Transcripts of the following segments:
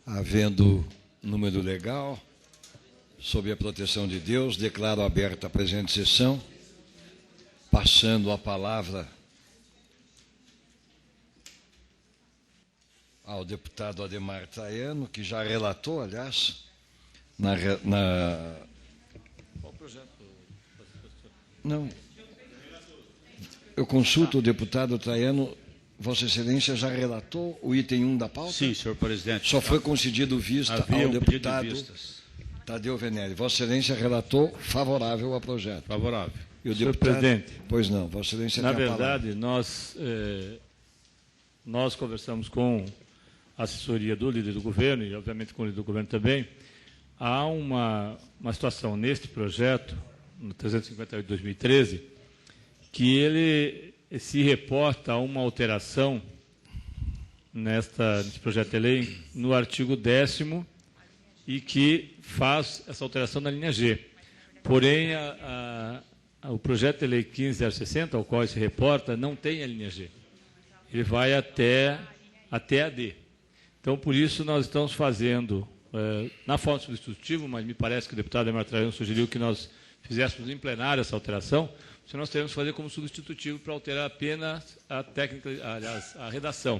Havendo número legal, sob a proteção de Deus, declaro aberta a presente sessão, passando a palavra ao deputado Ademar Traiano, que já relatou, aliás, Qual projeto? Não. Eu consulto o deputado Traiano. Vossa Excelência já relatou o item 1 da pauta? Sim, senhor presidente. Só foi concedido vista ao deputado Tadeu Venere. Vossa Excelência relatou favorável ao projeto. Favorável. E o Senhor deputado... presidente. Pois não, Vossa Excelência Na tem a palavra. verdade, nós conversamos com a assessoria do líder do governo e, obviamente, com o líder do governo também. Há uma situação neste projeto, no 358 de 2013, que ele se reporta a uma alteração nesse projeto de lei no artigo 10º e que faz essa alteração na linha G. Porém, o projeto de lei 15.060, ao qual se reporta, não tem a linha G. Ele vai até a D. Então, por isso, nós estamos fazendo, na forma substitutiva, mas me parece que o deputado Ademar Traiano sugeriu que nós fizéssemos em plenário essa alteração, se nós teremos que fazer como substitutivo para alterar apenas a técnica, aliás, a redação.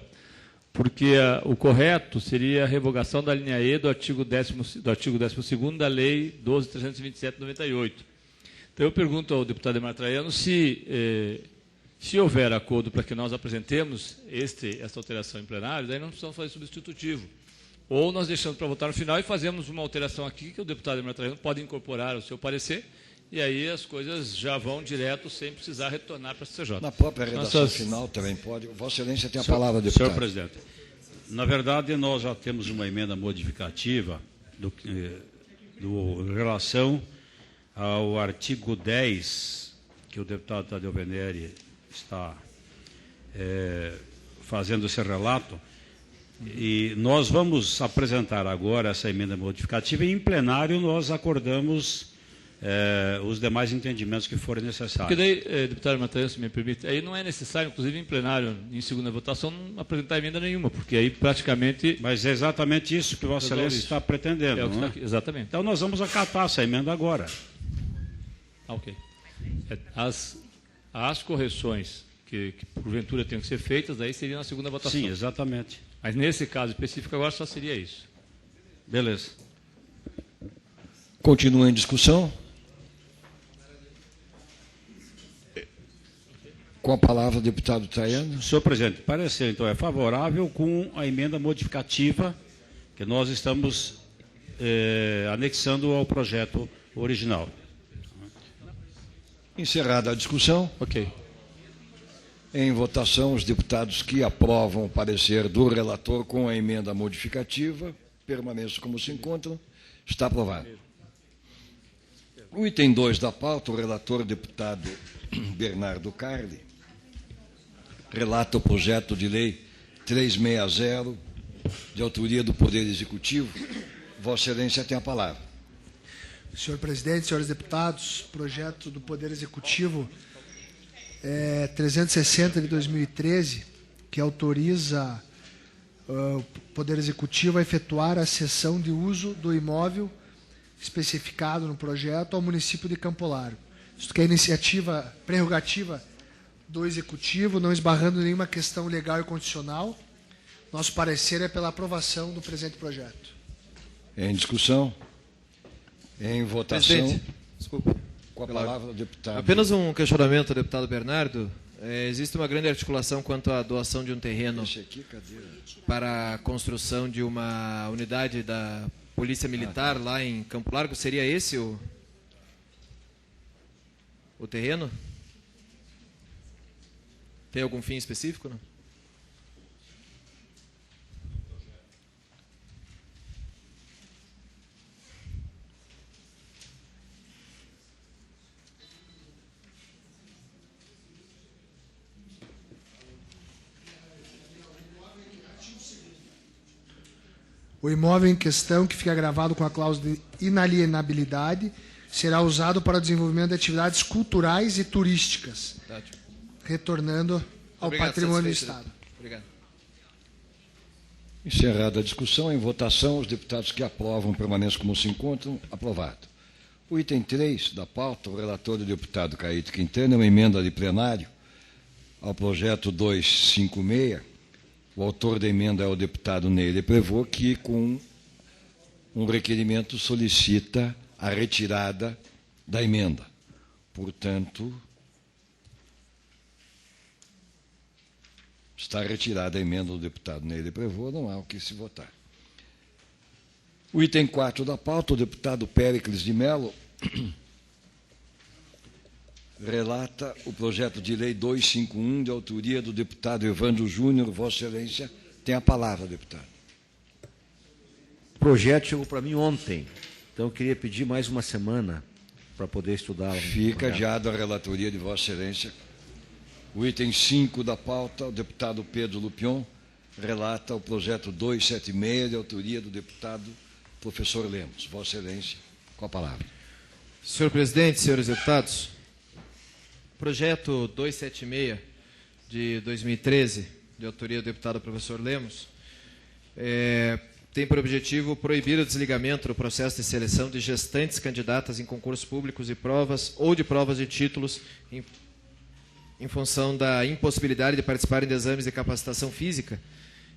Porque o correto seria a revogação da linha E do artigo 12º da Lei 12.327 de 98. Então, eu pergunto ao deputado Ademar Traiano se houver acordo para que nós apresentemos essa alteração em plenário, daí não precisamos fazer substitutivo. Ou nós deixamos para votar no final e fazemos uma alteração aqui que o deputado Ademar Traiano pode incorporar ao seu parecer, e aí as coisas já vão direto sem precisar retornar para a CCJ. Na própria redação final também pode. Vossa Excelência tem a palavra, deputado. Senhor presidente, na verdade, nós já temos uma emenda modificativa em relação ao artigo 10, que o deputado Tadeu Venere está fazendo esse relato, e nós vamos apresentar agora essa emenda modificativa e em plenário nós acordamos os demais entendimentos que forem necessários. Porque daí, deputado Matheus, se me permite, aí não é necessário, inclusive em plenário, em segunda votação, não apresentar emenda nenhuma, porque aí praticamente... Mas é exatamente isso que Vossa Excelência está pretendendo, não é? Exatamente. Então nós vamos acatar essa emenda agora. Ok. As correções que porventura tenham que ser feitas, aí seriam na segunda votação. Sim, exatamente. Mas nesse caso específico agora só seria isso. Beleza. Continua em discussão. Com a palavra, o deputado Traiano. Senhor presidente, parecer, então, é favorável com a emenda modificativa que nós estamos anexando ao projeto original. Encerrada a discussão. Ok. Em votação, os deputados que aprovam o parecer do relator com a emenda modificativa permaneçam como se encontram. Está aprovado. O item 2 da pauta, o relator deputado Bernardo Carli relata o projeto de lei 360, de autoria do Poder Executivo. Vossa Excelência tem a palavra. Senhor presidente, senhores deputados, projeto do Poder Executivo 360 de 2013, que autoriza o Poder Executivo a efetuar a cessão de uso do imóvel especificado no projeto ao município de Campo Largo. Isso que é iniciativa prerrogativa do Executivo, não esbarrando em nenhuma questão legal e constitucional. Nosso parecer é pela aprovação do presente projeto. Em discussão. Em votação. Presidente, desculpa. Com a palavra, o deputado. Apenas um questionamento ao deputado Bernardo. Existe uma grande articulação quanto à doação de um terreno para a construção de uma unidade da Polícia Militar lá em Campo Largo. Seria esse o terreno? Tem algum fim específico, não? O imóvel em questão, que fica gravado com a cláusula de inalienabilidade, será usado para o desenvolvimento de atividades culturais e turísticas, retornando ao patrimônio do Estado. Obrigado. Encerrada a discussão, em votação, os deputados que aprovam permaneçam como se encontram. Aprovado. O item 3 da pauta, o relator, o deputado Caíto Quintana, é uma emenda de plenário ao projeto 256. O autor da emenda é o deputado Neile Prevot, que, com um requerimento, solicita a retirada da emenda. Portanto, está retirada a emenda do deputado Neile Prevot, não há o que se votar. O item 4 da pauta, o deputado Péricles de Mello relata o projeto de lei 251, de autoria do deputado Evandro Júnior. Vossa Excelência tem a palavra, deputado. O projeto chegou para mim ontem, então eu queria pedir mais uma semana para poder estudá-lo. Fica adiado a relatoria de Vossa Excelência. O item 5 da pauta, o deputado Pedro Lupion relata o projeto 276, de autoria do deputado professor Lemos. Vossa Excelência, com a palavra. Senhor presidente, senhores deputados, o projeto 276 de 2013, de autoria do deputado professor Lemos, tem por objetivo proibir o desligamento do processo de seleção de gestantes candidatas em concursos públicos de provas ou de provas de títulos em função da impossibilidade de participarem de exames de capacitação física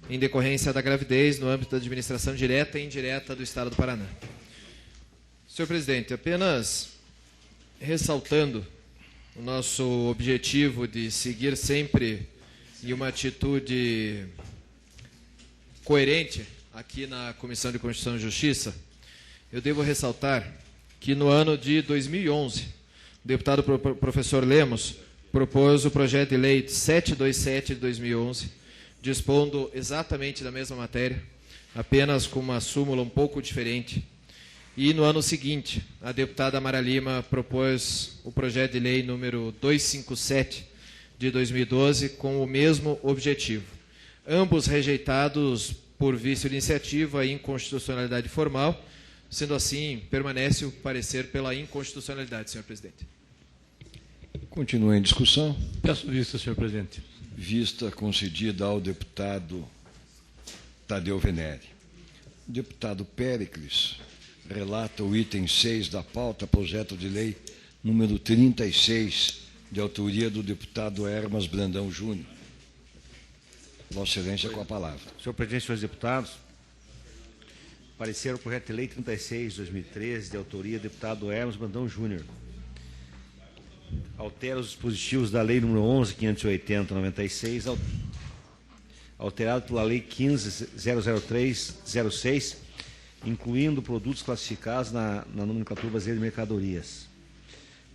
em decorrência da gravidez no âmbito da administração direta e indireta do Estado do Paraná. Senhor presidente, apenas ressaltando o nosso objetivo de seguir sempre em uma atitude coerente aqui na Comissão de Constituição e Justiça, eu devo ressaltar que no ano de 2011, o deputado professor Lemos propôs o projeto de lei 727 de 2011, dispondo exatamente da mesma matéria, apenas com uma súmula um pouco diferente. E no ano seguinte, a deputada Mara Lima propôs o projeto de lei número 257 de 2012 com o mesmo objetivo. Ambos rejeitados por vício de iniciativa e inconstitucionalidade formal. Sendo assim, permanece o parecer pela inconstitucionalidade, senhor presidente. Continua em discussão. Peço vista, senhor presidente. Vista concedida ao deputado Tadeu Venere. O deputado Péricles relata o item 6 da pauta, projeto de lei número 36, de autoria do deputado Hermas Brandão Júnior. Vossa Excelência, com a palavra. Senhor presidente, senhores deputados, parecer o projeto de lei 36 de 2013, de autoria do deputado Hermas Brandão Júnior. Altera os dispositivos da Lei nº 11.580/96, alterado pela Lei 15.003/06, incluindo produtos classificados na nomenclatura brasileira de mercadorias.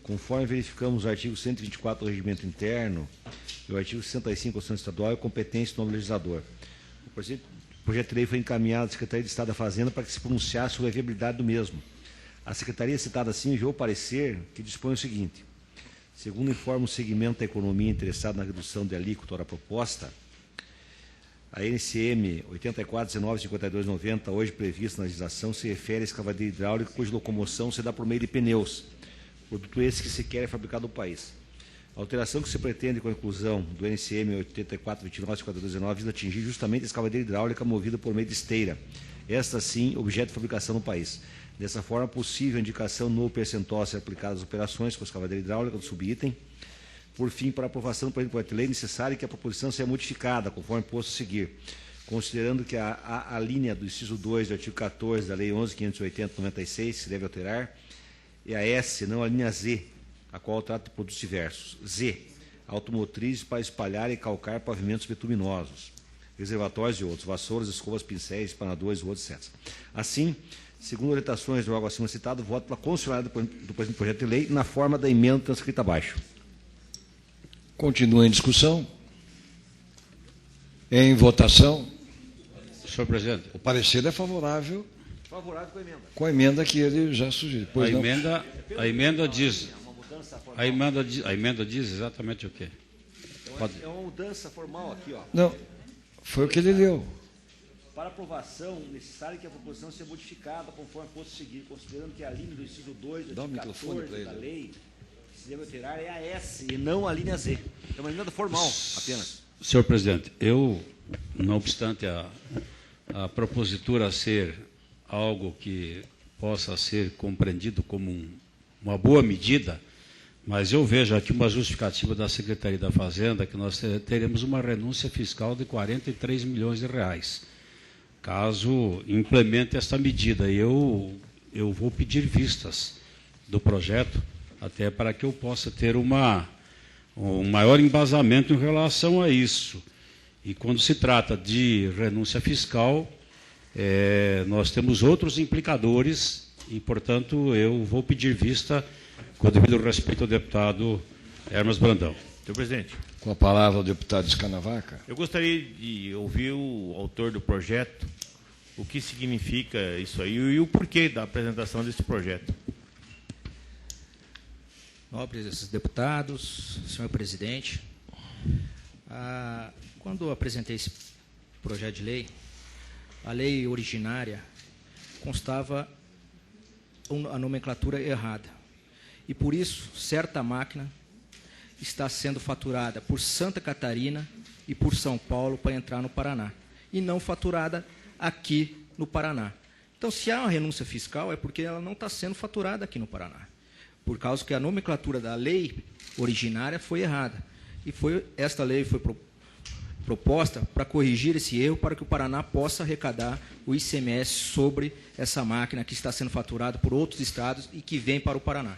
Conforme verificamos o artigo 124 do Regimento Interno e o artigo 65 da Constituição Estadual, é competência do legislador. O projeto de lei foi encaminhado à Secretaria de Estado da Fazenda para que se pronunciasse sobre a viabilidade do mesmo. A Secretaria citada assim enviou parecer que dispõe o seguinte: segundo informa o segmento da economia interessado na redução de alíquota ora proposta, a NCM 84.19.52.90, hoje prevista na legislação, se refere à escavadeira hidráulica cuja locomoção se dá por meio de pneus, produto esse que sequer é fabricado no país. A alteração que se pretende com a inclusão do NCM 84.29.52.19 visa atingir justamente a escavadeira hidráulica movida por meio de esteira, esta sim objeto de fabricação no país. Dessa forma, possível a indicação no percentual a ser aplicado às operações com a escavadeira hidráulica do subitem. Por fim, para aprovação do projeto de lei, é necessário que a proposição seja modificada, conforme posto a seguir, considerando que a linha do inciso 2 do artigo 14 da Lei 11.580/96 se deve alterar, e a S, não a linha Z, a qual trata de produtos diversos. Z, automotrizes para espalhar e calcar pavimentos bituminosos, reservatórios e outros, vassouras, escovas, pincéis, espanadores e outros, etc. Assim, segundo orientações do órgão acima citado, voto pela constitucionalidade do presente projeto de lei na forma da emenda transcrita abaixo. Continua em discussão. Em votação. Senhor presidente. O parecer é favorável. Favorável com a emenda. Com a emenda que ele já sugeriu. A emenda diz exatamente o quê? Então, é uma mudança formal aqui, ó. Não, foi o que ele leu. Para aprovação, necessário que a proposição seja modificada conforme posto seguir, considerando que a linha do inciso 2 do artigo 14 da lei que se deve alterar é a S e não a linha Z. É uma emenda formal apenas. Senhor presidente, eu, não obstante a propositura ser algo que possa ser compreendido como uma boa medida, mas eu vejo aqui uma justificativa da Secretaria da Fazenda que nós teremos uma renúncia fiscal de 43 milhões de reais, caso implemente esta medida. Eu vou pedir vistas do projeto, até para que eu possa ter um maior embasamento em relação a isso. E quando se trata de renúncia fiscal, nós temos outros implicadores e, portanto, eu vou pedir vista com o devido respeito ao deputado Hermas Brandão. Senhor presidente. Com a palavra o deputado Escanavaca. Eu gostaria de ouvir o autor do projeto, o que significa isso aí e o porquê da apresentação desse projeto. Nobres deputados, senhor presidente, quando eu apresentei esse projeto de lei, a lei originária constava a nomenclatura errada. E por isso, certa máquina está sendo faturada por Santa Catarina e por São Paulo para entrar no Paraná, e não faturada aqui no Paraná. Então, se há uma renúncia fiscal, é porque ela não está sendo faturada aqui no Paraná, por causa que a nomenclatura da lei originária foi errada. E esta lei foi proposta para corrigir esse erro, para que o Paraná possa arrecadar o ICMS sobre essa máquina que está sendo faturada por outros estados e que vem para o Paraná.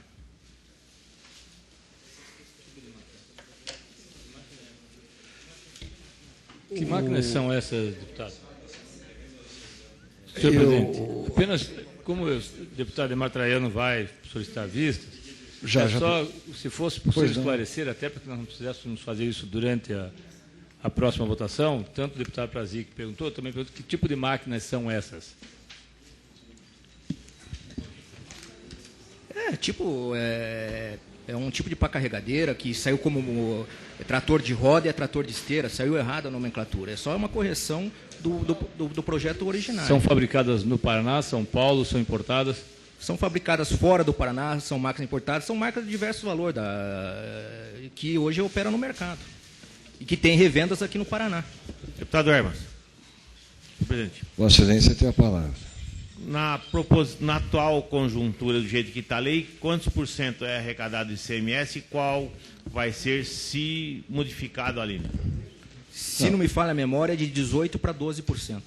Que máquinas são essas, deputado? Senhor presidente, apenas como o deputado Edmar Traiano vai solicitar vistas, só se fosse possível esclarecer, até para que nós não precisássemos fazer isso durante a próxima votação, tanto o deputado Prazic perguntou, também perguntou que tipo de máquinas são essas. É um tipo de pá carregadeira que saiu como trator de roda e trator de esteira, saiu errada a nomenclatura. É só uma correção do projeto originário. São fabricadas no Paraná, São Paulo, são importadas? São fabricadas fora do Paraná, são máquinas importadas, são máquinas de diverso valor, que hoje operam no mercado e que tem revendas aqui no Paraná. Deputado Hermas. Senhor presidente. Vossa Excelência tem a palavra. Na atual conjuntura, do jeito que está a lei, quantos por cento é arrecadado de ICMS e qual vai ser, se modificado ali? Se não me falha a memória, é de 18% para 12%.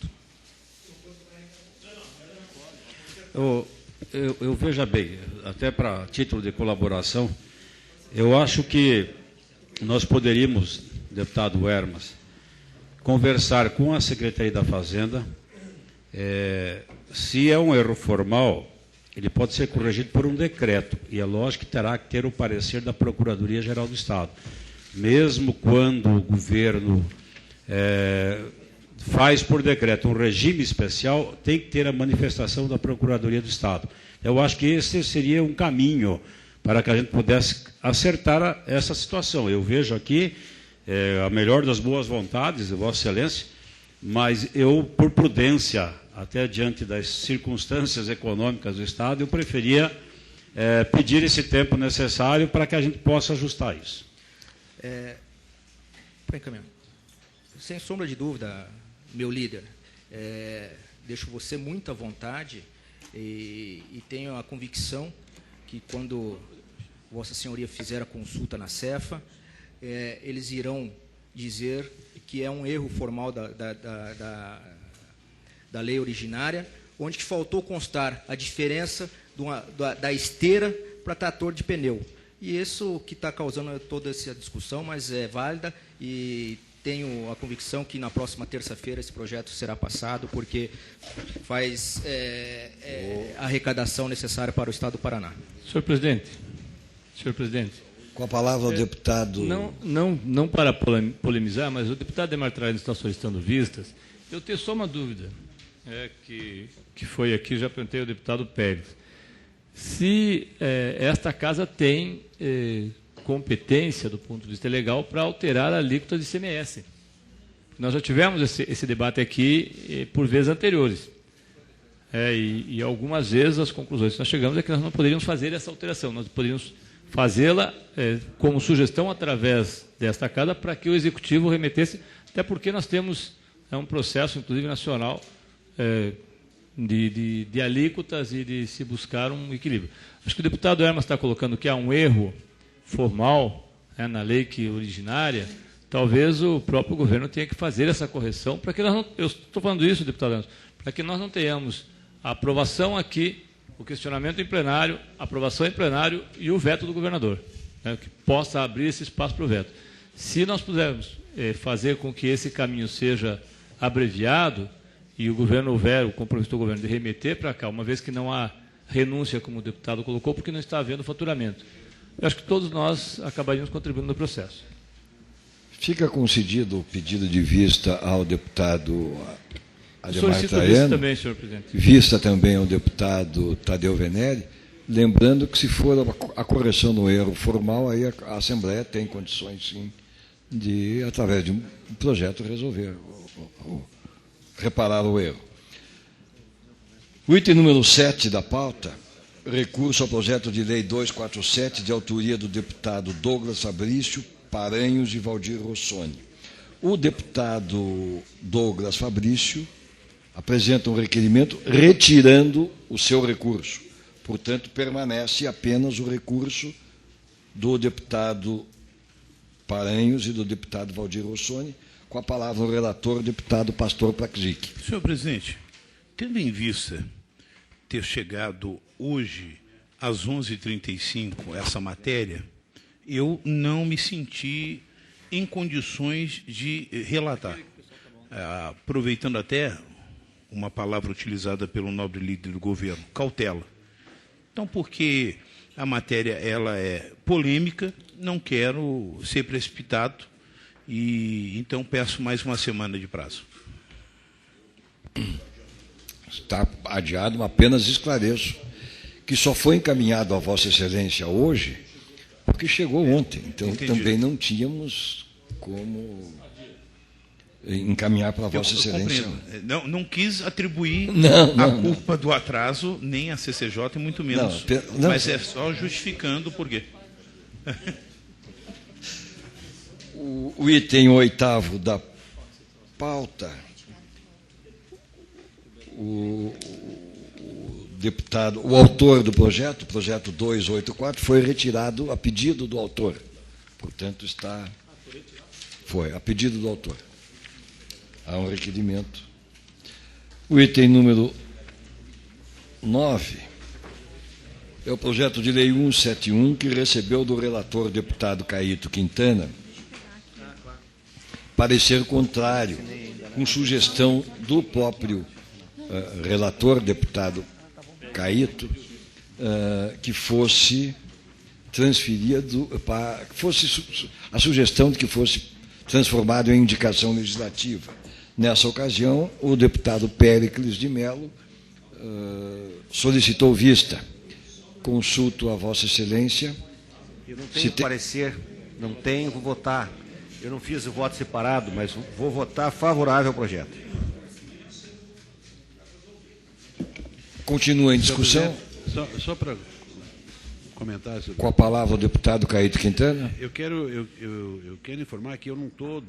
Eu veja bem, até para título de colaboração, eu acho que nós poderíamos, deputado Hermas, conversar com a Secretaria da Fazenda. Se é um erro formal, ele pode ser corrigido por um decreto, e é lógico que terá que ter o parecer da Procuradoria-Geral do Estado. Mesmo quando o governo faz por decreto um regime especial, tem que ter a manifestação da Procuradoria do Estado. Eu acho que esse seria um caminho para que a gente pudesse acertar essa situação. Eu vejo aqui a melhor das boas vontades de Vossa Excelência, mas eu, por prudência, até diante das circunstâncias econômicas do Estado, eu preferia pedir esse tempo necessário para que a gente possa ajustar isso. Sem sombra de dúvida, meu líder, deixo você muito à vontade e tenho a convicção que quando Vossa Senhoria fizer a consulta na Cefa, eles irão dizer que é um erro formal da lei originária, onde que faltou constar a diferença da esteira para trator de pneu. E isso que está causando toda essa discussão, mas é válida, e tenho a convicção que na próxima terça-feira esse projeto será passado, porque faz a arrecadação necessária para o Estado do Paraná. Senhor presidente, com a palavra o deputado... Não para polemizar, mas o deputado Edmar Traiano está solicitando vistas. Eu tenho só uma dúvida, que foi aqui, já perguntei ao deputado Pérez. Se esta casa tem competência, do ponto de vista legal, para alterar a alíquota de ICMS. Nós já tivemos esse debate aqui por vezes anteriores. E algumas vezes as conclusões que nós chegamos é que nós não poderíamos fazer essa alteração, nós poderíamos fazê-la como sugestão através desta casa para que o Executivo remetesse, até porque nós temos um processo, inclusive nacional, de alíquotas e de se buscar um equilíbrio. Acho que o deputado Hermas está colocando que há um erro formal, né, na lei originária. Talvez o próprio governo tenha que fazer essa correção para que nós não, eu estou falando isso, deputado Hermas, para que nós não tenhamos a aprovação aqui, o questionamento em plenário, a aprovação em plenário e o veto do governador, né, que possa abrir esse espaço para o veto. Se nós pudermos fazer com que esse caminho seja abreviado e o governo houver o compromisso do governo de remeter para cá, uma vez que não há renúncia, como o deputado colocou, porque não está havendo faturamento. Eu acho que todos nós acabaríamos contribuindo no processo. Fica concedido o pedido de vista ao deputado Ademar Solicito Traiano, vista também, senhor presidente. vista também ao deputado Tadeu Venere, lembrando que se for a correção no erro formal, aí a Assembleia tem condições, sim, de, através de um projeto, resolver, reparar o erro. O item número 7 da pauta, recurso ao projeto de lei 247, de autoria do deputado Douglas Fabrício, Paranhos e Valdir Rossoni. O deputado Douglas Fabrício apresenta um requerimento retirando o seu recurso. Portanto, permanece apenas o recurso do deputado Paranhos e do deputado Valdir Rossoni. Com a palavra o relator, o deputado Pastor Praksic. Senhor presidente, tendo em vista ter chegado hoje às 11h35 essa matéria, eu não me senti em condições de relatar. Aproveitando até uma palavra utilizada pelo nobre líder do governo, cautela. Então, porque a matéria ela é polêmica, não quero ser precipitado e então peço mais uma semana de prazo. Está adiado, mas apenas esclareço que só foi encaminhado a Vossa Excelência hoje porque chegou ontem. Então, Entendi. também não tínhamos como encaminhar para Vossa Excelência. Compreendo. Não quis atribuir Não, a culpa do atraso, nem a CCJ, muito menos. Não, mas é só justificando por quê. O item 8º da pauta, o autor do projeto, projeto 284, foi retirado a pedido do autor. Portanto, foi a pedido do autor. Há um requerimento. O item número 9 é o projeto de lei 171, que recebeu do relator deputado Caíto Quintana parecer contrário, com sugestão do próprio relator, deputado Caíto, que fosse transferido, a sugestão de que fosse transformado em indicação legislativa. Nessa ocasião, o deputado Péricles de Mello solicitou vista. Consulto a Vossa Excelência. Eu não tenho parecer, não tenho, vou votar. Eu não fiz o voto separado, mas vou votar favorável ao projeto. Continua em discussão. Só para comentar sobre... Com a palavra o deputado Caíto Quintana. Eu quero informar que eu não estou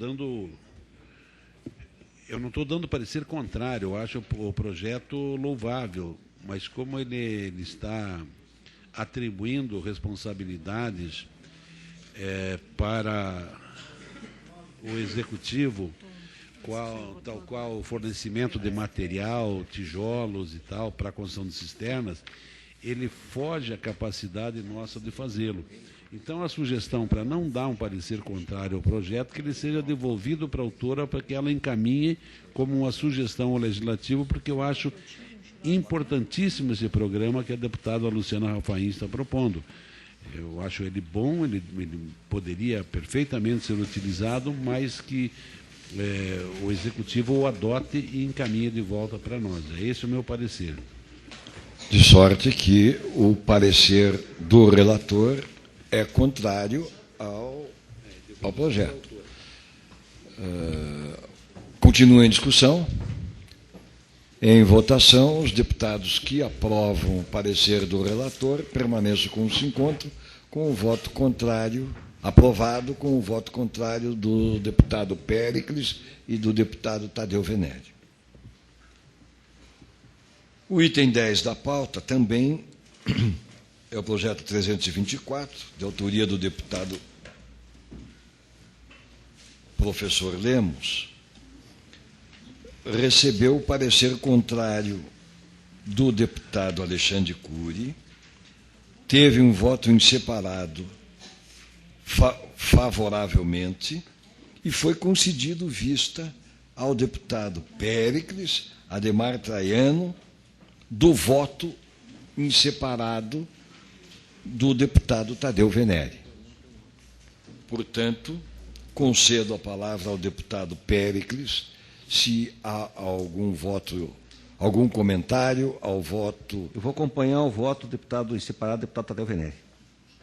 dando parecer contrário. Eu acho o projeto louvável, mas como ele está atribuindo responsabilidades para o executivo, tal qual o fornecimento de material, tijolos e tal, para a construção de cisternas, ele foge à capacidade nossa de fazê-lo. Então, a sugestão, para não dar um parecer contrário ao projeto, que ele seja devolvido para a autora para que ela encaminhe como uma sugestão ao legislativo, porque eu acho importantíssimo esse programa que a deputada Luciana Rafaim está propondo. Eu acho ele bom, ele poderia perfeitamente ser utilizado, mas que o Executivo o adote e encaminhe de volta para nós. É esse o meu parecer. De sorte que o parecer do relator é contrário ao projeto. Continua em discussão. Em votação, os deputados que aprovam o parecer do relator permaneçam como se encontram, com o voto contrário, aprovado com o voto contrário do deputado Péricles e do deputado Tadeu Venere. O item 10 da pauta também é o projeto 324, de autoria do deputado professor Lemos. Recebeu o parecer contrário do deputado Alexandre Cury, teve um voto em separado favoravelmente e foi concedido vista ao deputado Péricles Ademar Traiano do voto em separado do deputado Tadeu Venere. Portanto, concedo a palavra ao deputado Péricles, se há algum voto, algum comentário ao voto. Eu vou acompanhar o voto do deputado em separado, deputado Tadeu Venere.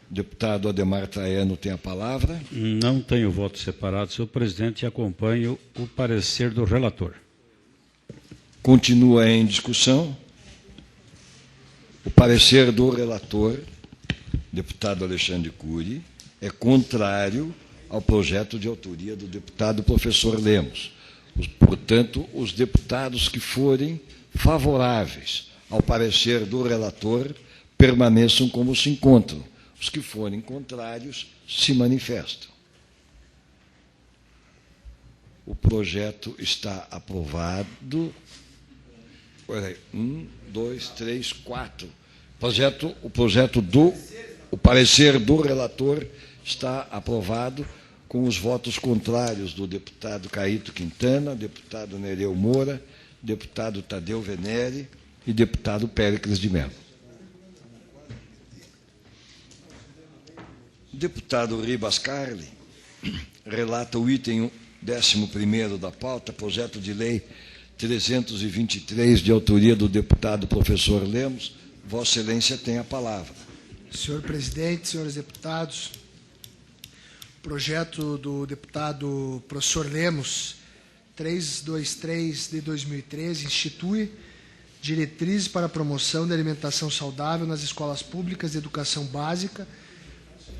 Deputado Ademar Traiano tem a palavra. Não tenho voto separado, senhor presidente, e acompanho o parecer do relator. Continua em discussão. O parecer do relator, deputado Alexandre Cury, é contrário ao projeto de autoria do deputado professor Lemos. Portanto, os deputados que forem favoráveis ao parecer do relator permaneçam como se encontram. Os que forem contrários se manifestam. O projeto está aprovado. Olha aí, 1, 2, 3, 4. O parecer do relator está aprovado com os votos contrários do deputado Caíto Quintana, deputado Nereu Moura, deputado Tadeu Venere e deputado Péricles de Mello. O deputado Ribas Carli relata o item 11º da pauta, projeto de lei 323, de autoria do deputado professor Lemos. Vossa Excelência tem a palavra. Senhor presidente, senhores deputados, o projeto do deputado professor Lemos, 323 de 2013, institui diretrizes para a promoção da alimentação saudável nas escolas públicas de educação básica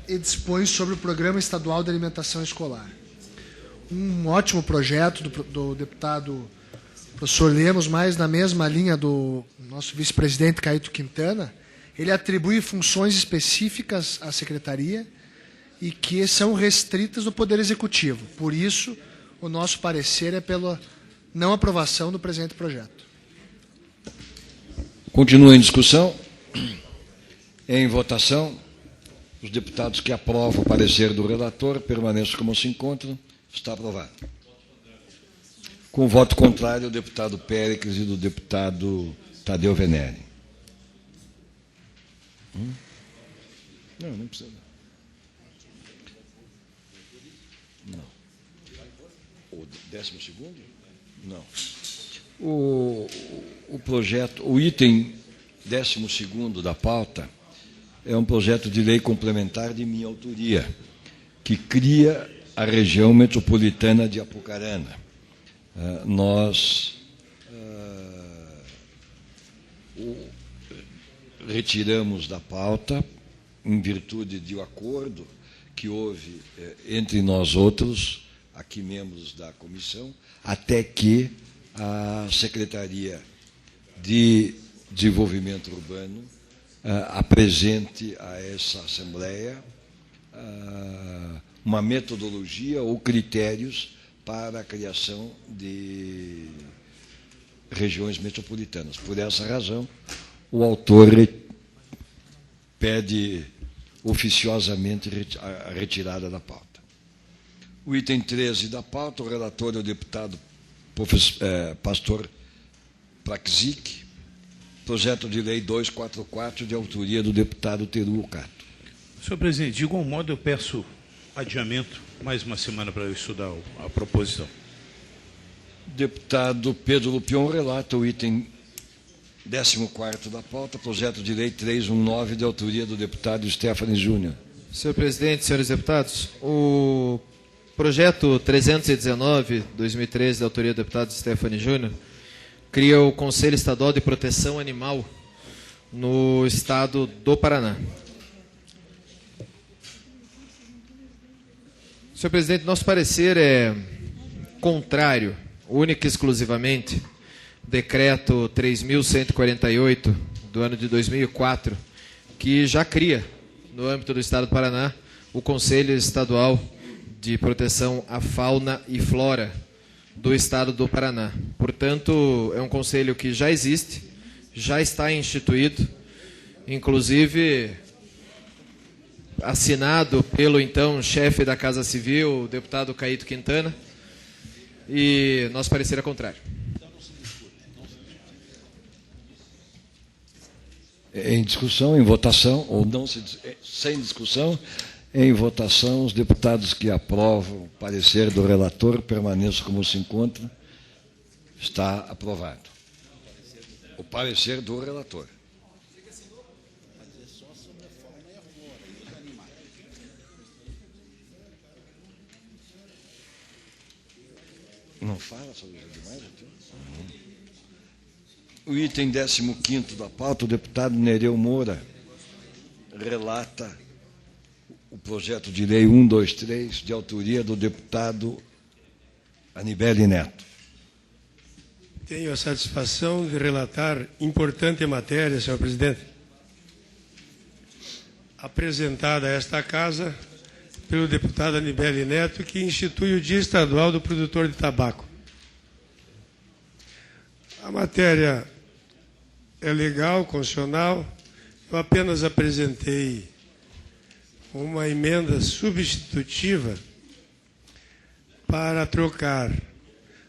e dispõe sobre o Programa Estadual de Alimentação Escolar. Um ótimo projeto do deputado professor Lemos, mas na mesma linha do nosso vice-presidente Caíto Quintana. Ele atribui funções específicas à secretaria e que são restritas do Poder Executivo. Por isso, o nosso parecer é pela não aprovação do presente projeto. Continua em discussão. Em votação. Os deputados que aprovam o parecer do relator permaneçam como se encontram. Está aprovado. Com voto contrário, o deputado Péricles e do deputado Tadeu Venere. Não precisa. Não. O 12º? Não. O projeto, o item 12º da pauta é um projeto de lei complementar de minha autoria, que cria a região metropolitana de Apucarana. Nós retiramos da pauta, em virtude de um acordo que houve entre nós outros, aqui membros da comissão, até que a Secretaria de Desenvolvimento Urbano apresente a essa Assembleia uma metodologia ou critérios para a criação de regiões metropolitanas. Por essa razão, o autor pede oficiosamente a retirada da pauta. O item 13 da pauta, o relator é o deputado Pastor Praxic, projeto de lei 244, de autoria do deputado Teru Cato. Senhor presidente, de igual modo eu peço adiamento, mais uma semana para eu estudar a proposição. Deputado Pedro Lupion relata o item 14º da pauta, projeto de lei 319, de autoria do deputado Stephanie Júnior. Senhor presidente, senhores deputados, o projeto 319, 2013, de autoria do deputado Stephanie Júnior, cria o Conselho Estadual de Proteção Animal no estado do Paraná. Senhor presidente, nosso parecer é contrário, única e exclusivamente, decreto 3.148 do ano de 2004, que já cria, no âmbito do Estado do Paraná, o Conselho Estadual de Proteção à Fauna e Flora do Estado do Paraná. Portanto, é um conselho que já existe, já está instituído, inclusive assinado pelo então chefe da Casa Civil, o deputado Caíto Quintana, e nosso parecer é contrário. Em discussão, em votação, ou não, sem discussão, em votação, os deputados que aprovam o parecer do relator permaneçam como se encontram. Está aprovado. O parecer do relator. Não fala sobre os demais? O item 15º da pauta, o deputado Nereu Moura relata o projeto de lei 123, de autoria do deputado Anibele Neto. Tenho a satisfação de relatar importante matéria, senhor presidente, apresentada a esta Casa pelo deputado Anibele Neto, que institui o Dia Estadual do Produtor de Tabaco. A matéria é legal, constitucional. Eu apenas apresentei uma emenda substitutiva para trocar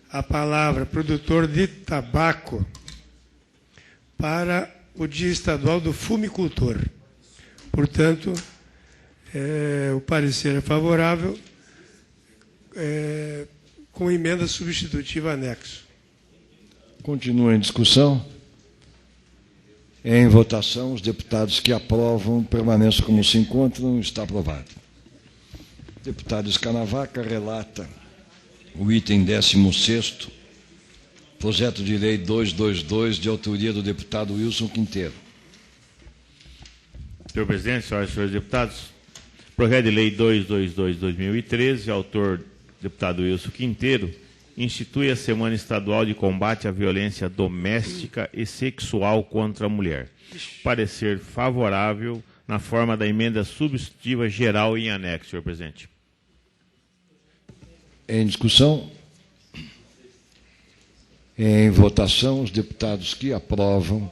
a palavra produtor de tabaco para o Dia Estadual do Fumicultor. Portanto, o parecer é favorável com emenda substitutiva anexo. Continua em discussão. Em votação, os deputados que aprovam permaneçam como se encontram. Está aprovado. O deputado Escanavaca relata o item 16º, projeto de lei 222, de autoria do deputado Wilson Quinteiro. Senhor presidente, senhoras e senhores deputados, projeto de lei 222/2013, autor deputado Wilson Quinteiro, institui a Semana Estadual de Combate à Violência Doméstica e Sexual contra a Mulher. Parecer favorável na forma da emenda substitutiva geral em anexo, senhor presidente. Em discussão. Em votação, os deputados que aprovam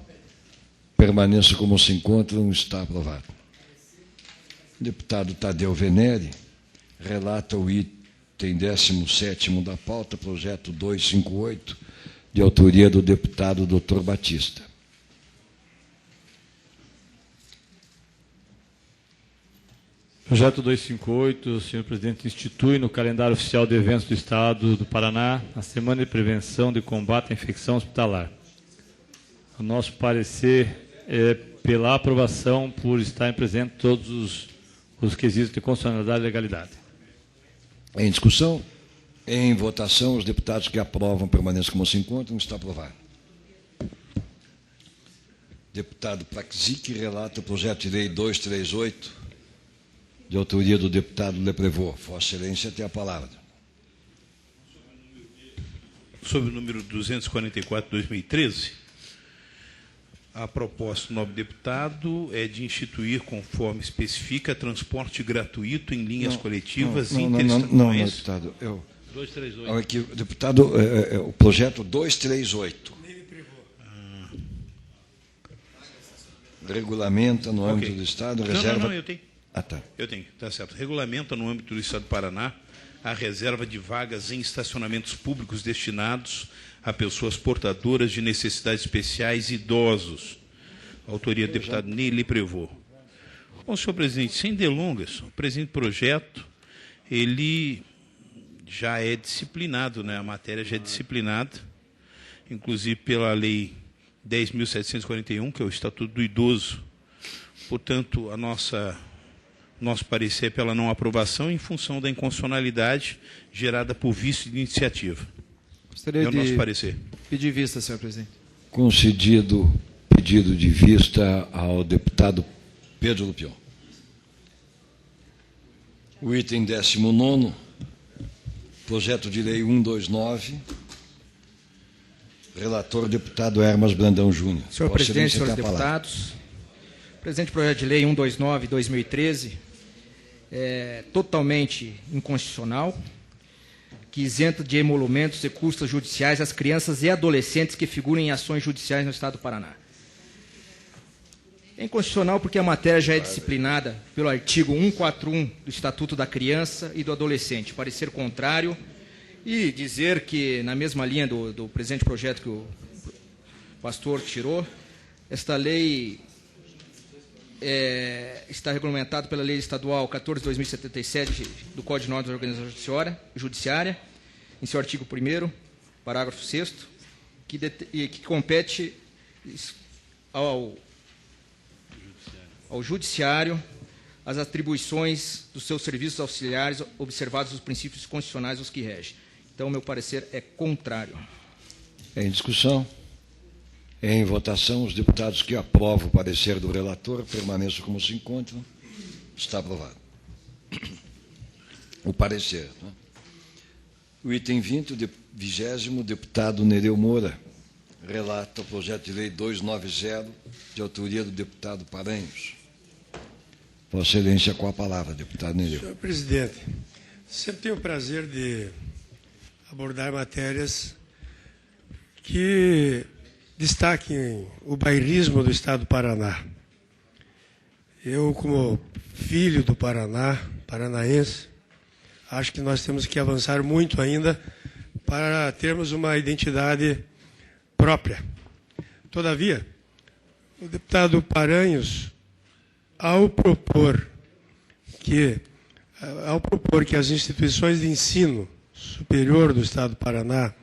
permaneçam como se encontram. Está aprovado. O deputado Tadeu Venere relata o item 17º da pauta, projeto 258, de autoria do deputado Dr. Batista. Projeto 258, senhor presidente, institui no calendário oficial de eventos do Estado do Paraná a Semana de Prevenção de Combate à Infecção Hospitalar. O nosso parecer é pela aprovação por estarem presentes todos os quesitos de constitucionalidade e legalidade. Em discussão, em votação, os deputados que aprovam permaneçam como se encontram. Está aprovado. Deputado Praxic relata o projeto de lei 238, de autoria do deputado Leprevot. Vossa Excelência tem a palavra. Sobre o número 244/2013, a proposta do nobre deputado é de instituir, conforme especifica, transporte gratuito em linhas coletivas interestaduais. Não, deputado. 238. Deputado, o projeto 238. Regulamenta no âmbito do Estado, reserva... Não, eu tenho. Ah, tá. Eu tenho, está certo. Regulamenta no âmbito do Estado do Paraná a reserva de vagas em estacionamentos públicos destinados a pessoas portadoras de necessidades especiais e idosos. Autoria do deputado Ney Leprevot. Bom, senhor presidente, sem delongas, o presente projeto, ele já é disciplinado, né? A matéria já é disciplinada, inclusive pela lei 10.741, que é o Estatuto do Idoso. Portanto, nosso parecer é pela não aprovação em função da inconstitucionalidade gerada por vício de iniciativa. Gostaria é o nosso parecer. Pedir vista, senhor presidente. Concedido pedido de vista ao deputado Pedro Lupion. O item 19º, projeto de lei 129, Relator, deputado Hermas Brandão Júnior. Senhor presidente, senhores deputados, o presente projeto de lei 129/2013 é totalmente inconstitucional, que isenta de emolumentos e custas judiciais as crianças e adolescentes que figuram em ações judiciais no Estado do Paraná. É inconstitucional porque a matéria já é disciplinada pelo artigo 141 do Estatuto da Criança e do Adolescente. Parecer contrário e dizer que, na mesma linha do presente projeto que o pastor tirou, esta lei está regulamentada pela Lei Estadual 14/2077 do Código de Normas da Organização Judiciária, em seu artigo 1º, parágrafo 6º, que compete ao Judiciário as atribuições dos seus serviços auxiliares, observados os princípios constitucionais os que regem. Então, meu parecer é contrário. Em discussão? Em votação, os deputados que aprovam o parecer do relator permaneçam como se encontram. Está aprovado. O parecer. Né? O item 20, o 20º, deputado Nereu Moura, relata o projeto de lei 290, de autoria do deputado Paranhos. Vossa Excelência, com a palavra, deputado Nereu. Senhor presidente, sempre tenho o prazer de abordar matérias que destaquem o bairrismo do Estado do Paraná. Eu, como filho do Paraná, paranaense, acho que nós temos que avançar muito ainda para termos uma identidade própria. Todavia, o deputado Paranhos, ao propor que as instituições de ensino superior do Estado do Paraná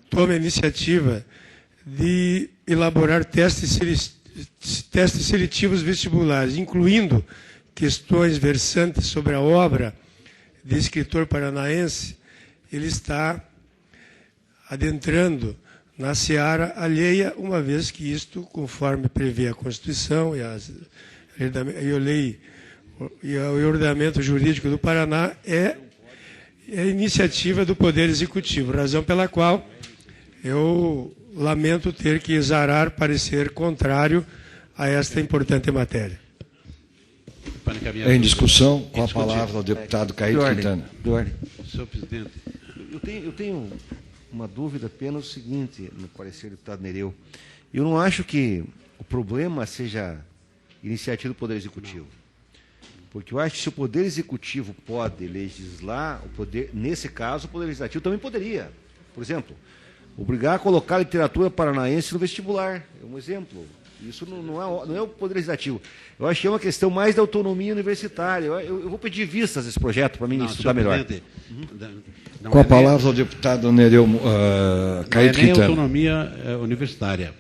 tome a iniciativa de elaborar testes seletivos vestibulares, incluindo questões versantes sobre a obra de escritor paranaense, ele está adentrando na seara alheia, uma vez que isto, conforme prevê a Constituição e a lei e o ordenamento jurídico do Paraná, é iniciativa do Poder Executivo, razão pela qual eu lamento ter que exarar parecer contrário a esta importante matéria. Em discussão, com a palavra ao deputado Caíto Quintana. Senhor presidente, eu tenho uma dúvida apenas o seguinte, no parecer do deputado Nereu. Eu não acho que o problema seja iniciativa do Poder Executivo. Porque eu acho que se o Poder Executivo pode legislar, nesse caso, o Poder Legislativo também poderia. Por exemplo, obrigar a colocar a literatura paranaense no vestibular. É um exemplo. Isso não é o Poder Legislativo. Eu acho que é uma questão mais da autonomia universitária. Eu vou pedir vistas desse projeto para mim estudar melhor. Com a palavra ao deputado Nereu Caíto Quintana. Não é autonomia universitária.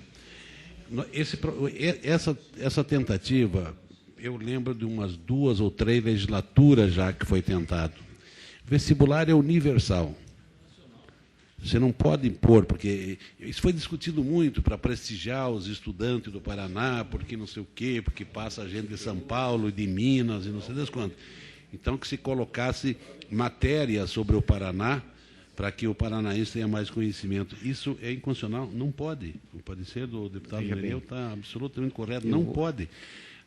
Essa tentativa, eu lembro de umas 2 ou 3 legislaturas já que foi tentado. O vestibular é universal. Você não pode impor, porque isso foi discutido muito para prestigiar os estudantes do Paraná, porque não sei o quê, porque passa gente de São Paulo e de Minas e não sei das quantas. Então, que se colocasse matéria sobre o Paraná para que o paranaense tenha mais conhecimento. Isso é inconstitucional? Não pode. O parecer do deputado Nereu está absolutamente correto. Não pode.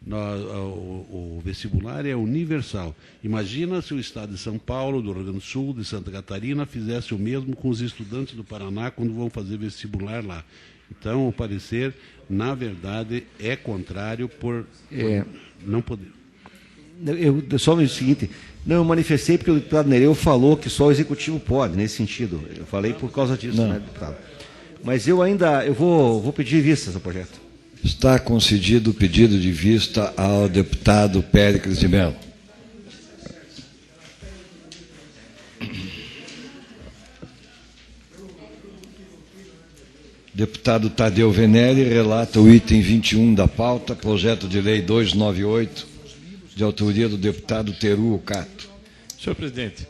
O vestibular é universal. Imagina se o Estado de São Paulo, do Rio Grande do Sul, de Santa Catarina, fizesse o mesmo com os estudantes do Paraná quando vão fazer vestibular lá. Então, o parecer, na verdade, é contrário por não poder. Só o seguinte, eu manifestei porque o deputado Nereu falou que só o Executivo pode, nesse sentido. Eu falei por causa disso, né, deputado? Mas eu vou pedir vistas ao projeto. Está concedido o pedido de vista ao deputado Péricles de Mello. Deputado Tadeu Venere relata o item 21 da pauta, projeto de lei 298, de autoria do deputado Teru Cato. Senhor presidente,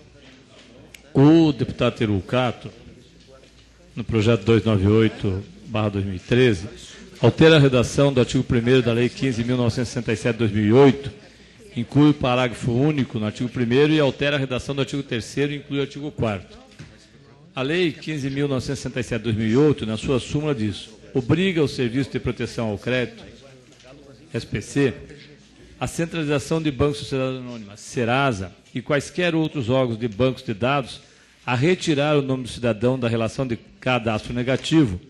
o deputado Teru Cato, no projeto 298/2013, altera a redação do artigo 1º da Lei 15.967/2008, inclui o parágrafo único no artigo 1º e altera a redação do artigo 3º e inclui o artigo 4º. A Lei 15.967 de 2008, na sua súmula, diz: obriga o Serviço de Proteção ao Crédito, SPC, a centralização de bancos de sociedade anônima, Serasa, e quaisquer outros órgãos de bancos de dados a retirar o nome do cidadão da relação de cadastro negativo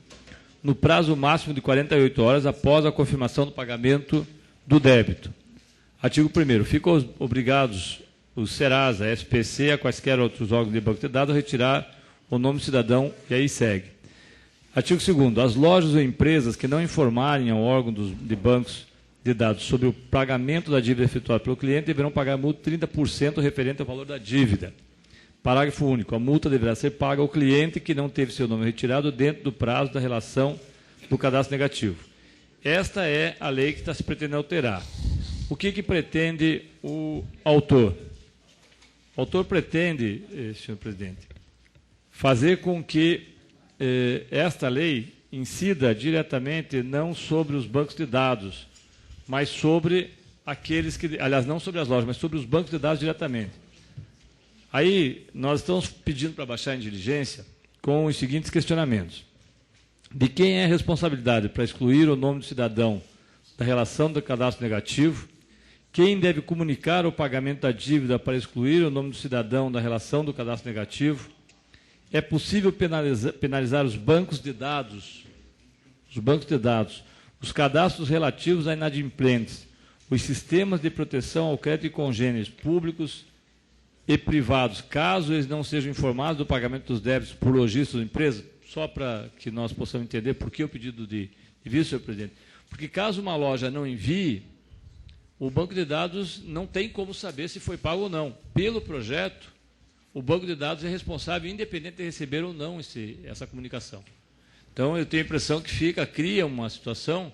no prazo máximo de 48 horas após a confirmação do pagamento do débito. Artigo 1º. Ficam obrigados o Serasa, a SPC, a quaisquer outros órgãos de banco de dados a retirar o nome do cidadão, e aí segue. Artigo 2º. As lojas ou empresas que não informarem ao órgão de bancos de dados sobre o pagamento da dívida efetuada pelo cliente deverão pagar a multa de 30% referente ao valor da dívida. Parágrafo único. A multa deverá ser paga ao cliente que não teve seu nome retirado dentro do prazo da relação do cadastro negativo. Esta é a lei que está se pretendendo alterar. O que pretende o autor? O autor pretende, senhor presidente, fazer com que esta lei incida diretamente não sobre os bancos de dados, mas sobre aqueles que, aliás, não sobre as lojas, mas sobre os bancos de dados diretamente. Aí, nós estamos pedindo para baixar em diligência com os seguintes questionamentos. De quem é a responsabilidade para excluir o nome do cidadão da relação do cadastro negativo? Quem deve comunicar o pagamento da dívida para excluir o nome do cidadão da relação do cadastro negativo? É possível penalizar os bancos de dados, os cadastros relativos a inadimplentes, os sistemas de proteção ao crédito e congêneres públicos e privados, caso eles não sejam informados do pagamento dos débitos por lojistas ou empresas? Só para que nós possamos entender por que o pedido de visto, senhor presidente. Porque caso uma loja não envie, o banco de dados não tem como saber se foi pago ou não. Pelo projeto, o banco de dados é responsável, independente de receber ou não essa comunicação. Então, eu tenho a impressão que cria uma situação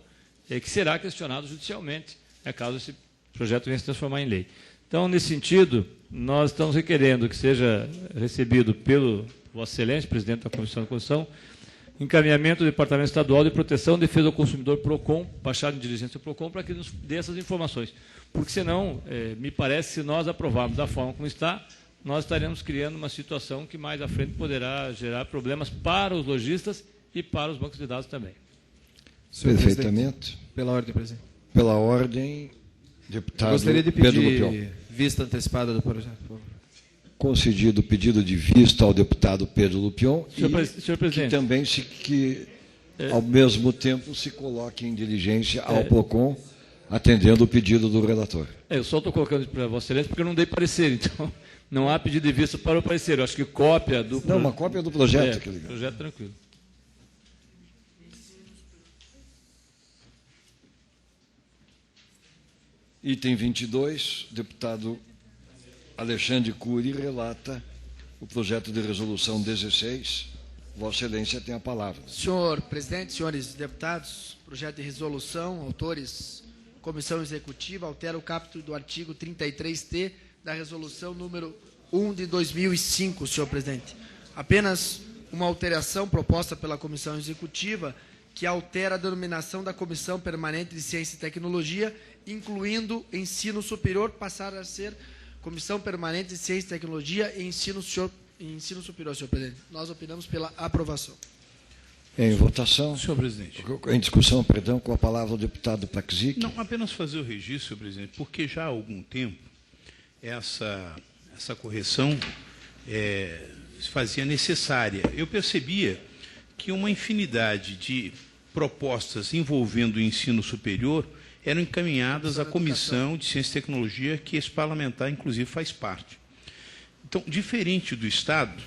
que será questionado judicialmente, caso esse projeto venha se transformar em lei. Então, nesse sentido, nós estamos requerendo que seja recebido pelo Vossa Excelência, presidente da Comissão de Constituição, encaminhamento do Departamento Estadual de Proteção e Defesa do Consumidor, PROCON, baixado em diligência do PROCON, para que nos dê essas informações. Porque, senão, me parece que se nós aprovarmos da forma como está, nós estaremos criando uma situação que mais à frente poderá gerar problemas para os lojistas e para os bancos de dados também. Perfeitamente. Pela ordem, presidente. Pela ordem, deputado Gostaria de Pedro Lupion. pedir vista antecipada do projeto, por favor. Concedido o pedido de vista ao deputado Pedro Lupion Senhor presidente, que também ao mesmo tempo se coloque em diligência ao PROCON, atendendo o pedido do relator. Eu só estou colocando para Vossa Excelência porque eu não dei parecer, então não há pedido de vista para o parecer. Eu acho que cópia do... Não, uma cópia do projeto. Projeto tranquilo. Item 22, deputado Alexandre Cury relata o projeto de resolução 16. Vossa Excelência tem a palavra. Senhor presidente, senhores deputados, projeto de resolução, autores, Comissão Executiva, altera o capítulo do artigo 33T da resolução número 1 de 2005, senhor presidente. Apenas uma alteração proposta pela Comissão Executiva que altera a denominação da Comissão Permanente de Ciência e Tecnologia, incluindo ensino superior, passar a ser Comissão Permanente de Ciência e Tecnologia e Ensino Superior, senhor presidente. Nós opinamos pela aprovação. Em votação. Senhor presidente. Em discussão, perdão, com a palavra o deputado Paczek. Não, apenas fazer o registro, senhor presidente, porque já há algum tempo essa correção se fazia necessária. Eu percebia que uma infinidade de propostas envolvendo o ensino superior eram encaminhadas à Comissão de Ciência e Tecnologia, que esse parlamentar, inclusive, faz parte. Então, diferente do Estado,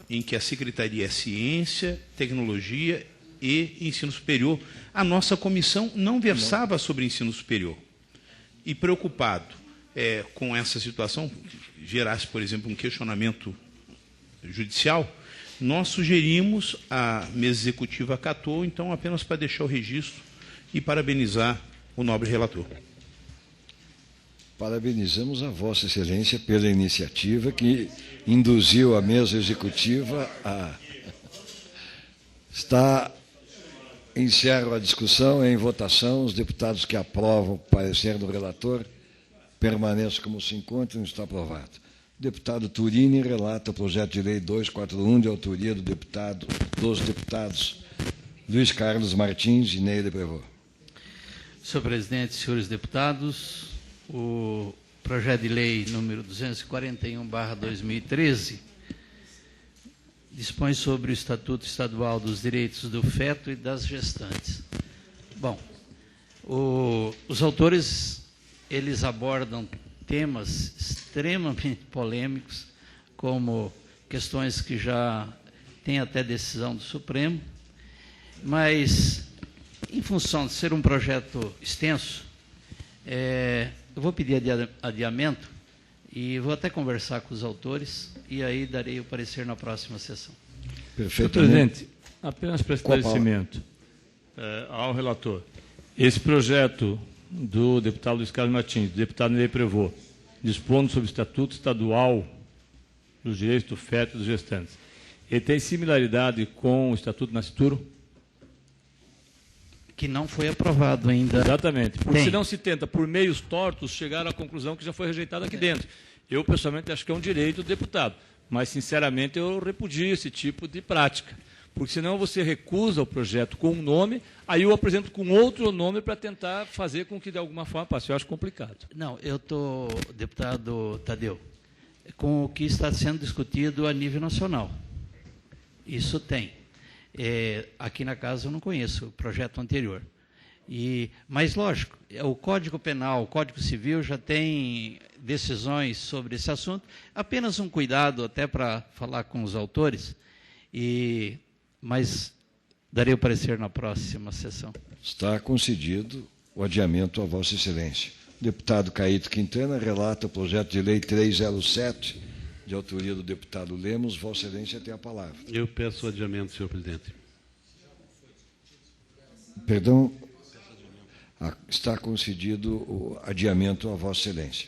em que a Secretaria é Ciência, Tecnologia e Ensino Superior, a nossa comissão não versava sobre ensino superior. E preocupado com essa situação, gerasse, por exemplo, um questionamento judicial, nós sugerimos, a mesa executiva acatou, então, apenas para deixar o registro e parabenizar o nobre relator. Parabenizamos a Vossa Excelência pela iniciativa que induziu a mesa executiva a... Encerro a discussão. Em votação, os deputados que aprovam o parecer do relator permaneçam como se encontram. Está aprovado. Deputado Turini relata o projeto de lei 241, de autoria dos deputados Luiz Carlos Martins e Neile Prevot. Senhor presidente, senhores deputados, o projeto de lei número 241/2013 dispõe sobre o Estatuto Estadual dos Direitos do Feto e das Gestantes. Bom, os autores, eles abordam temas extremamente polêmicos, como questões que já têm até decisão do Supremo, mas, em função de ser um projeto extenso, eu vou pedir adiamento e vou até conversar com os autores e aí darei o parecer na próxima sessão. Senhor presidente, apenas para esclarecimento ao relator. Esse projeto do deputado Luiz Carlos Martins, do deputado Neile Prevot, dispondo sobre o Estatuto Estadual dos Direitos do Feto e dos Gestantes, ele tem similaridade com o Estatuto Nascituro? Que não foi aprovado ainda. Exatamente. Porque senão se tenta, por meios tortos, chegar à conclusão que já foi rejeitada aqui dentro. Eu, pessoalmente, acho que é um direito do deputado, mas, sinceramente, eu repudio esse tipo de prática. Porque senão você recusa o projeto com um nome, aí eu apresento com outro nome para tentar fazer com que, de alguma forma, passe. Eu acho complicado. Não, eu estou, deputado Tadeu, com o que está sendo discutido a nível nacional. Isso tem. Aqui na casa eu não conheço o projeto anterior. Mas, lógico, o Código Penal, o Código Civil já tem decisões sobre esse assunto. Apenas um cuidado até para falar com os autores, mas darei o parecer na próxima sessão. Está concedido o adiamento a Vossa Excelência. O deputado Caíto Quintana relata o projeto de lei 307, de autoria do deputado Lemos. Vossa Excelência tem a palavra. Eu peço o adiamento, senhor presidente. Perdão, está concedido o adiamento a Vossa Excelência.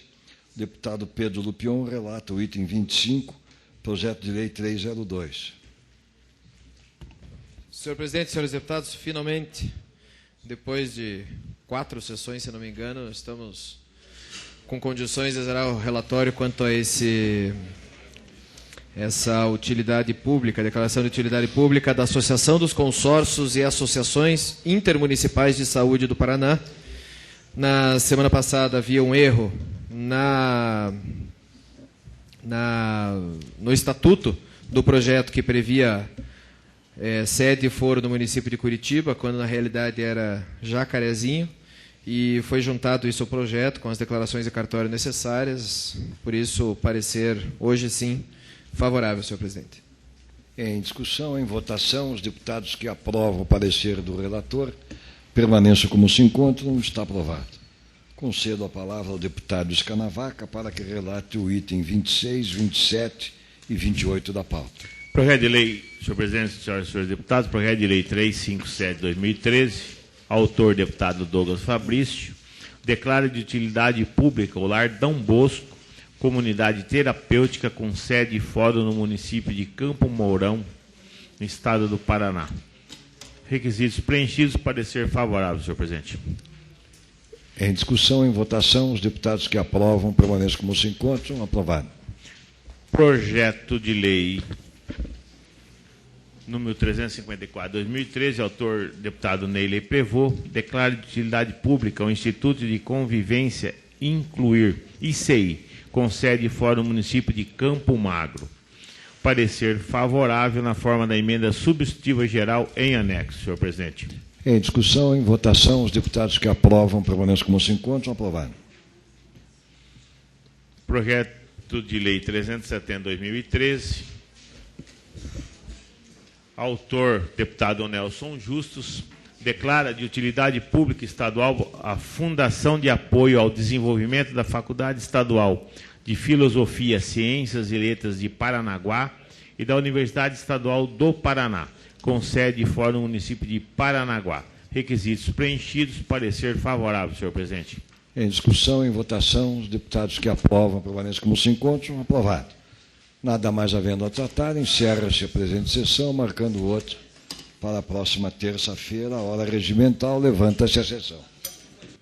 O deputado Pedro Lupion relata o item 25, projeto de lei 302. Senhor presidente, senhores deputados, finalmente, depois de 4 sessões, se não me engano, estamos com condições de zerar o relatório quanto a essa utilidade pública, declaração de utilidade pública da Associação dos Consórcios e Associações Intermunicipais de Saúde do Paraná. Na semana passada havia um erro no estatuto do projeto que previa sede e foro no município de Curitiba, quando na realidade era Jacarezinho, e foi juntado isso ao projeto com as declarações de cartório necessárias. Por isso, parecer hoje sim favorável, senhor presidente. Em discussão, em votação, os deputados que aprovam o parecer do relator permaneçam como se encontram. Está aprovado. Concedo a palavra ao deputado Escanavaca para que relate o item 26, 27 e 28 da pauta. Projeto de lei, senhor presidente, senhoras e senhores deputados, projeto de lei 357/2013, autor deputado Douglas Fabrício, declara de utilidade pública o Lar Dom Bosco, comunidade terapêutica com sede e fórum no município de Campo Mourão, no estado do Paraná. Requisitos preenchidos, parecer favorável, senhor presidente. Em discussão, em votação, os deputados que aprovam permaneçam como se encontram. Aprovado. Projeto de lei número 354/2013, autor deputado Neile Prevot, declara de utilidade pública o Instituto de Convivência Incluir, ICI, com sede e fórum no município de Campo Magro. Parecer favorável na forma da emenda substitutiva geral em anexo, senhor presidente. Em discussão, em votação, os deputados que aprovam permaneçam como se encontram. Aprovado. Projeto de lei 370/2013, autor deputado Nelson Justus, declara de utilidade pública estadual a Fundação de Apoio ao Desenvolvimento da Faculdade Estadual de Filosofia, Ciências e Letras de Paranaguá e da Universidade Estadual do Paraná, com sede e fórum no município de Paranaguá. Requisitos preenchidos, parecer favorável, senhor presidente. Em discussão, em votação, os deputados que aprovam permaneçam como se encontram. Aprovado. Nada mais havendo a tratar, encerra-se a presente sessão, marcando outra para a próxima terça-feira, a hora regimental. Levanta-se a sessão.